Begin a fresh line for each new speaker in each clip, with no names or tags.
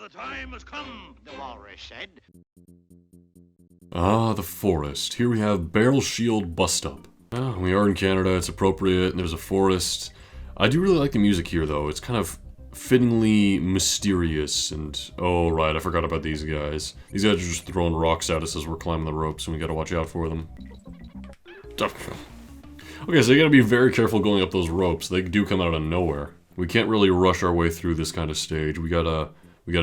the time has come, the walrus said.
Ah, the forest. Here we have Barrel Shield Bust Up. Ah, we are in Canada, it's appropriate, and there's a forest. I do really like the music here, though. It's kind of fittingly mysterious, and... Oh, right, I forgot about these guys. These guys are just throwing rocks at us as we're climbing the ropes, and we gotta watch out for them. Okay, so you gotta be very careful going up those ropes. They do come out of nowhere. We can't really rush our way through this kind of stage. We gotta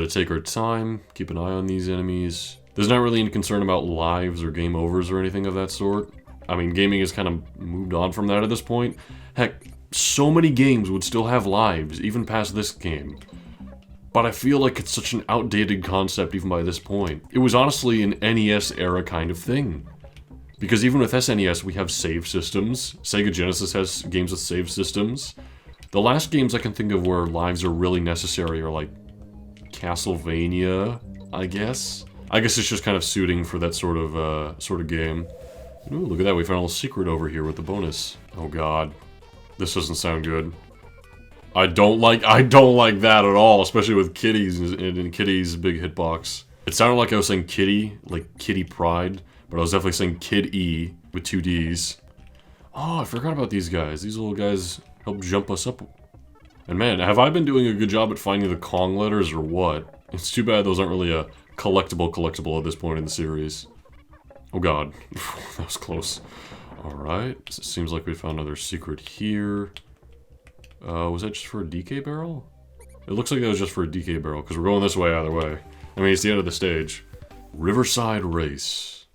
take our time, keep an eye on these enemies. There's not really any concern about lives or game overs or anything of that sort. I mean, gaming has kind of moved on from that at this point. Heck, so many games would still have lives, even past this game. But I feel like it's such an outdated concept even by this point. It was honestly an NES era kind of thing. Because even with SNES, we have save systems. Sega Genesis has games with save systems. The last games I can think of where lives are really necessary are like Castlevania, I guess. I guess it's just kind of suiting for that sort of game. Ooh, look at that, we found a little secret over here with the bonus. Oh god. This doesn't sound good. I don't like that at all, especially with kitties and Kitty's big hitbox. It sounded like I was saying kitty, like Kitty Pride, but I was definitely saying Kid E with 2 Ds. Oh, I forgot about these guys. These little guys help jump us up. And man, have I been doing a good job at finding the Kong letters or what? It's too bad those aren't really a collectible at this point in the series. Oh god, that was close. Alright, so it seems like we found another secret here. Was that just for a DK barrel? It looks like that was just for a DK barrel, because we're going this way either way. I mean, it's the end of the stage. Riverside Race.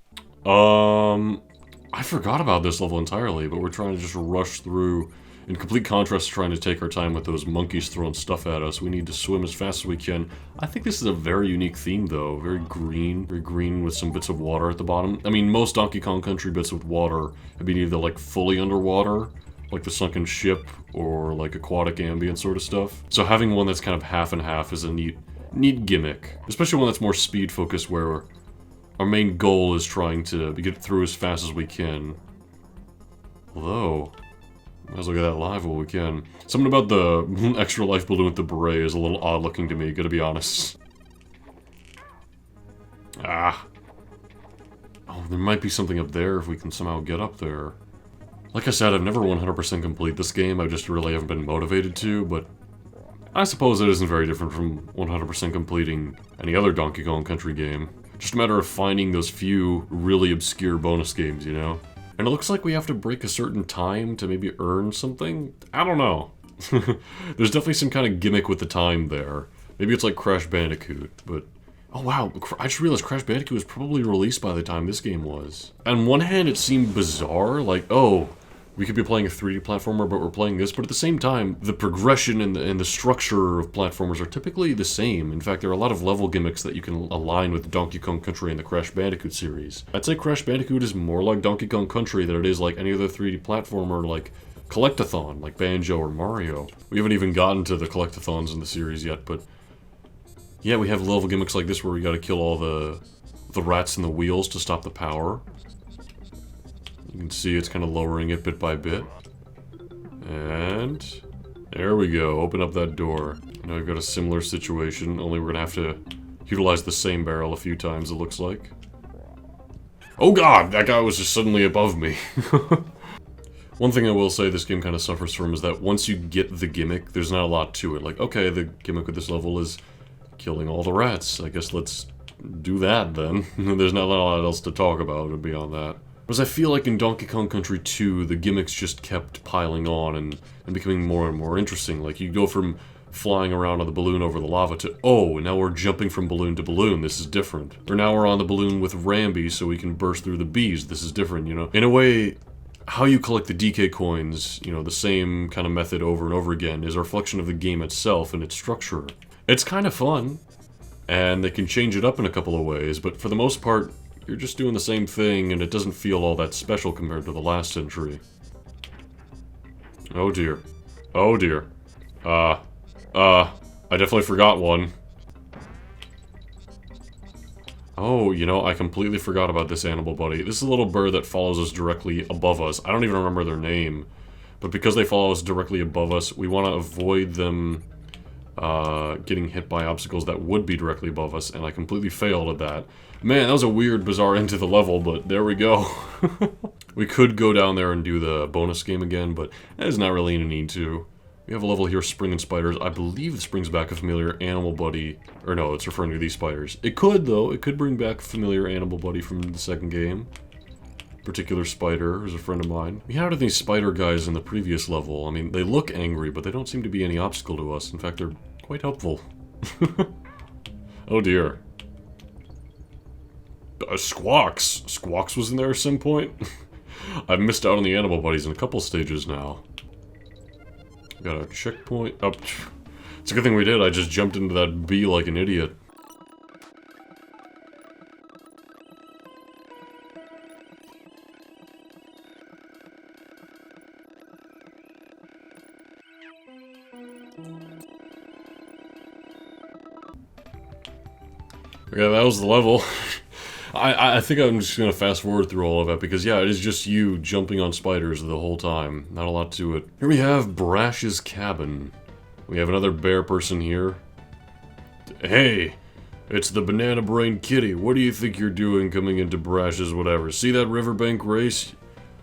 I forgot about this level entirely, but we're trying to just rush through. In complete contrast to trying to take our time with those monkeys throwing stuff at us, we need to swim as fast as we can. I think this is a very unique theme, though. Very green with some bits of water at the bottom. I mean, most Donkey Kong Country bits with water have been either, like, fully underwater, like the sunken ship, or, like, aquatic ambient sort of stuff. So having one that's kind of half and half is a neat gimmick. Especially one that's more speed-focused, where our main goal is trying to get through as fast as we can. Although... let's look at that live while we can. Something about the extra life balloon with the beret is a little odd looking to me, gotta be honest. Ah. Oh, there might be something up there if we can somehow get up there. Like I said, I've never 100% complete this game, I just really haven't been motivated to, but I suppose it isn't very different from 100% completing any other Donkey Kong Country game. Just a matter of finding those few really obscure bonus games, you know? And it looks like we have to break a certain time to maybe earn something? I don't know. There's definitely some kind of gimmick with the time there. Maybe it's like Crash Bandicoot, but... oh wow, I just realized Crash Bandicoot was probably released by the time this game was. On one hand, it seemed bizarre, like, oh, we could be playing a 3D platformer, but we're playing this, but at the same time, the progression and the structure of platformers are typically the same. In fact, there are a lot of level gimmicks that you can align with Donkey Kong Country and the Crash Bandicoot series. I'd say Crash Bandicoot is more like Donkey Kong Country than it is like any other 3D platformer like Collectathon, like Banjo or Mario. We haven't even gotten to the Collectathons in the series yet, but yeah, we have level gimmicks like this where we gotta kill all the rats in the wheels to stop the power. You can see it's kind of lowering it bit by bit. And there we go, open up that door. Now we've got a similar situation, only we're gonna have to utilize the same barrel a few times, it looks like. Oh god, that guy was just suddenly above me. One thing I will say this game kind of suffers from is that once you get the gimmick, there's not a lot to it. Like, okay, the gimmick with this level is killing all the rats. I guess let's do that then. There's not a lot else to talk about beyond that. Whereas I feel like in Donkey Kong Country 2, the gimmicks just kept piling on and becoming more and more interesting. Like, you go from flying around on the balloon over the lava to, oh, now we're jumping from balloon to balloon, this is different. Or now we're on the balloon with Rambi so we can burst through the bees, this is different, you know? In a way, how you collect the DK coins, you know, the same kind of method over and over again, is a reflection of the game itself and its structure. It's kind of fun, and they can change it up in a couple of ways, but for the most part, you're just doing the same thing, and it doesn't feel all that special compared to the last entry. Oh dear. Oh dear. I definitely forgot one. Oh, you know, I completely forgot about this animal buddy. This is a little bird that follows us directly above us. I don't even remember their name. But because they follow us directly above us, we want to avoid them getting hit by obstacles that would be directly above us, and I completely failed at that. Man, that was a weird, bizarre end to the level, but there we go. We could go down there and do the bonus game again, but there's not really any need to. We have a level here, Spring and Spiders. I believe this brings back a familiar animal buddy. Or no, it's referring to these spiders. It could, though. It could bring back a familiar animal buddy from the second game. Particular spider is a friend of mine. We had these spider guys in the previous level. I mean, they look angry, but they don't seem to be any obstacle to us. In fact, they're quite helpful. Oh dear. Squawks! Squawks was in there at some point? I've missed out on the animal buddies in a couple stages now. Got a checkpoint. Oh, it's a good thing we did. I just jumped into that bee like an idiot. Yeah, that was the level. I think I'm just gonna fast forward through all of it because, yeah, it is just you jumping on spiders the whole time. Not a lot to it. Here we have Brash's cabin. We have another bear person here. Hey, it's the banana brain kitty. What do you think you're doing coming into Brash's whatever? See that Riverbank Race?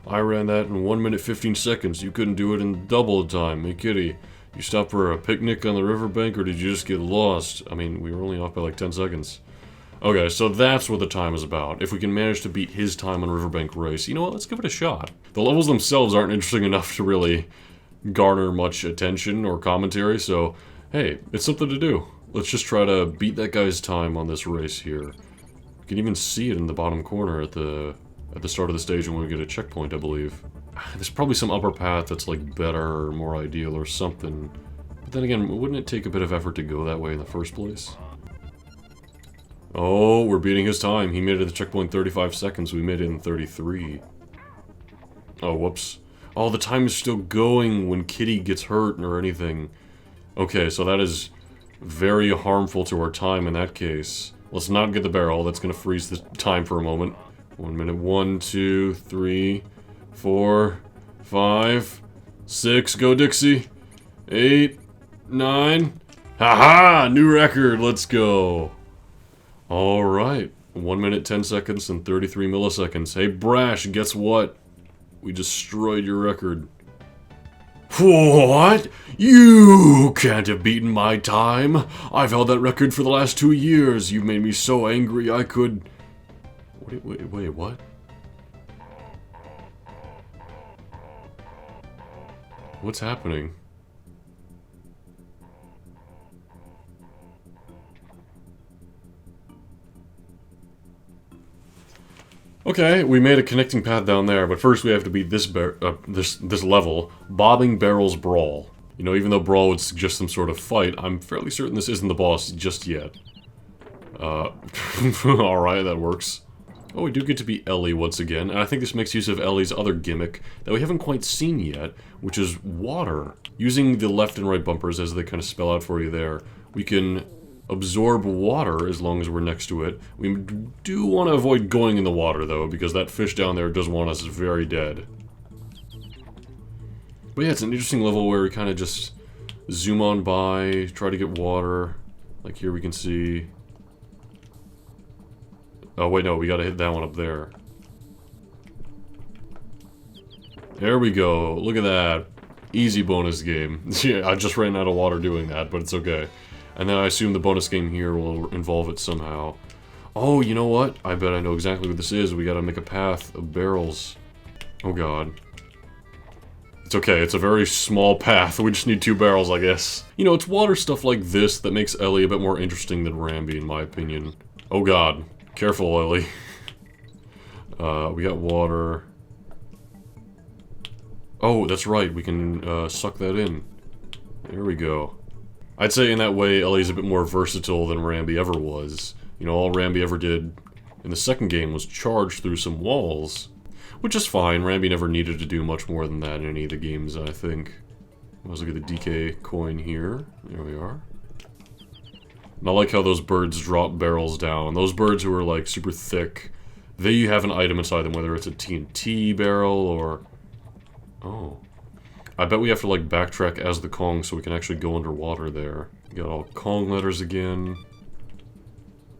I ran that in 1 minute 15 seconds. You couldn't do it in double the time. Hey, kitty, you stopped for a picnic on the riverbank or did you just get lost? I mean, we were only off by like 10 seconds. Okay, so that's what the time is about. If we can manage to beat his time on Riverbank Race, you know what, let's give it a shot. The levels themselves aren't interesting enough to really garner much attention or commentary, so hey, it's something to do. Let's just try to beat that guy's time on this race here. You can even see it in the bottom corner at the start of the stage when we get a checkpoint, I believe. There's probably some upper path that's like better or more ideal or something. But then again, wouldn't it take a bit of effort to go that way in the first place? Oh, we're beating his time. He made it to checkpoint 35 seconds. We made it in 33. Oh, whoops. Oh, the time is still going when Kitty gets hurt or anything. Okay, so that is very harmful to our time in that case. Let's not get the barrel. That's going to freeze the time for a moment. 1 minute. 1, 2, 3, 4, 5, 6. Go, Dixie. 8, 9. Haha! New record. Let's go. Alright, 1 minute 10 seconds and 33 milliseconds. Hey Brash, guess what? We destroyed your record. What? You can't have beaten my time. I've held that record for the last 2 years. You've made me so angry I could... Wait, what? What's happening? Okay, we made a connecting path down there, but first we have to beat this this level, Bobbing Barrels Brawl. You know, even though Brawl would suggest some sort of fight, I'm fairly certain this isn't the boss just yet. Alright, that works. Oh, we do get to be Ellie once again, and I think this makes use of Ellie's other gimmick that we haven't quite seen yet, which is water. Using the left and right bumpers, as they kind of spell out for you there, we can absorb water as long as we're next to it. We do want to avoid going in the water, though, because that fish down there does want us very dead. But yeah, it's an interesting level where we kind of just zoom on by, try to get water. Like here we can see... Oh, wait, no, we gotta hit that one up there. There we go. Look at that. Easy bonus game. Yeah, I just ran out of water doing that, but it's okay. And then I assume the bonus game here will involve it somehow. Oh, you know what? I bet I know exactly what this is. We gotta make a path of barrels. Oh god. It's okay, it's a very small path. We just need 2 barrels, I guess. You know, it's water stuff like this that makes Ellie a bit more interesting than Rambi, in my opinion. Oh god. Careful, Ellie. We got water. Oh, that's right. We can suck that in. There we go. I'd say in that way, Ellie's a bit more versatile than Rambi ever was. You know, all Rambi ever did in the second game was charge through some walls. Which is fine. Rambi never needed to do much more than that in any of the games, I think. Let's look at the DK coin here. There we are. And I like how those birds drop barrels down. Those birds who are, like, super thick, they have an item inside them, whether it's a TNT barrel or... Oh. I bet we have to, like, backtrack as the Kong so we can actually go underwater there. Got all Kong letters again.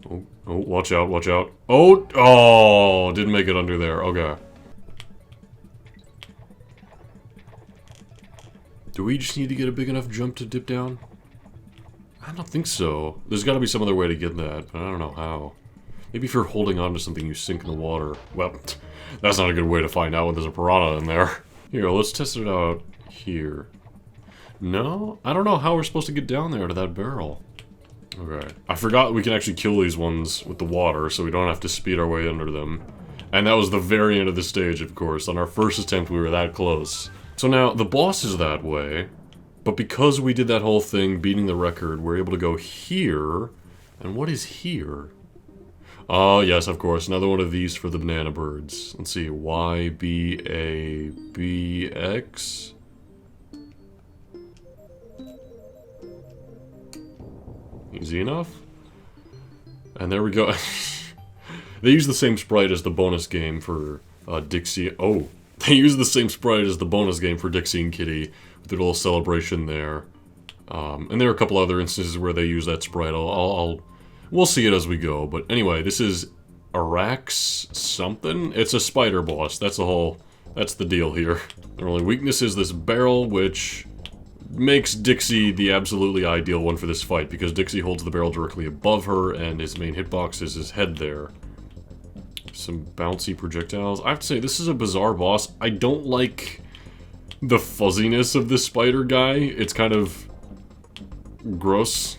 Oh, watch out, watch out. Oh, didn't make it under there. Okay. Do we just need to get a big enough jump to dip down? I don't think so. There's got to be some other way to get that, but I don't know how. Maybe if you're holding on to something, you sink in the water. Well, that's not a good way to find out when there's a piranha in there. Here, let's test it out here. No? I don't know how we're supposed to get down there to that barrel. Okay. I forgot we can actually kill these ones with the water, so we don't have to speed our way under them. And that was the very end of the stage, of course. On our first attempt, we were that close. So now, the boss is that way, but because we did that whole thing, beating the record, we're able to go here. And what is here? Oh, yes, of course. Another one of these for the banana birds. Let's see. Y, B, A, B, X. Easy enough. And there we go. They use the same sprite as the bonus game for Dixie. Oh, they use the same sprite as the bonus game for Dixie and Kitty with their little celebration there. And there are a couple other instances where they use that sprite. We'll see it as we go. But anyway, this is Arax something. It's a spider boss. That's the deal here. Their only weakness is this barrel, which makes Dixie the absolutely ideal one for this fight, because Dixie holds the barrel directly above her, and his main hitbox is his head there. Some bouncy projectiles. I have to say, this is a bizarre boss. I don't like the fuzziness of this spider guy. It's kind of gross.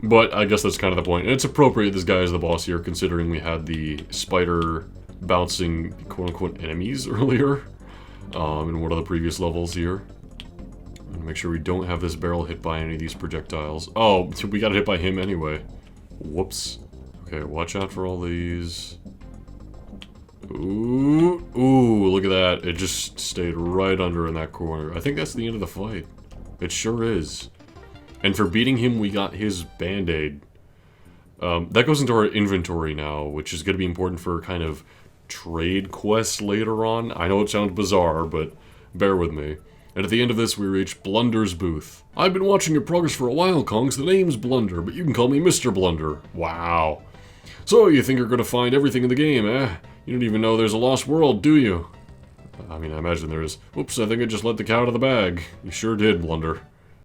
But I guess that's kind of the point. And it's appropriate this guy is the boss here, considering we had the spider bouncing quote-unquote enemies earlier in one of the previous levels here. Make sure we don't have this barrel hit by any of these projectiles. Oh, we got hit by him anyway. Whoops. Okay, watch out for all these. Ooh, look at that. It just stayed right under in that corner. I think that's the end of the fight. It sure is. And for beating him, we got his band-aid. That goes into our inventory now, which is going to be important for kind of trade quests later on. I know it sounds bizarre, but bear with me. And at the end of this, we reach Blunder's booth. I've been watching your progress for a while, Kongs. The name's Blunder, but you can call me Mr. Blunder. Wow. So, you think you're going to find everything in the game, eh? You don't even know there's a lost world, do you? I mean, I imagine there is. Oops, I think I just let the cat out of the bag. You sure did, Blunder.